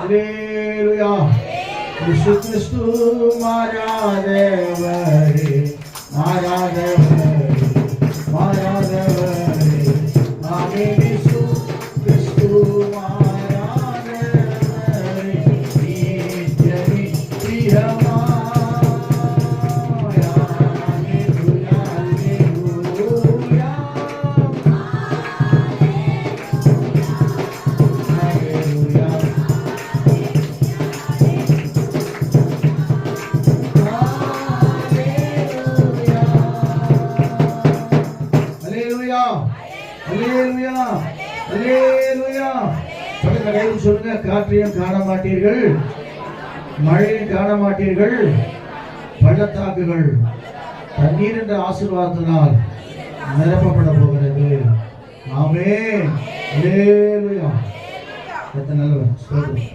அல்லேலூயா. இயேசு கிறிஸ்து மாறாதவரே, மாறாதவரே, மாறாதவரே. ஆமென். இயேசு கிறிஸ்து மாறாதவரே, நித்திய நித்தியமாய். அல்லேலூயா, அல்லேலூயா. அல்லேலூயா, அல்லேலூயா. சொல்லுங்க, காற்றையும் காண மாட்டீர்கள், மழையும் காண மாட்டீர்கள், பள்ளத்தாக்குகள் தண்ணீர் என்ற ஆசீர்வாதத்தினால் நிரப்பப்பட போகிறது. ஆமென். அல்லேலூயா. நல்லவர்.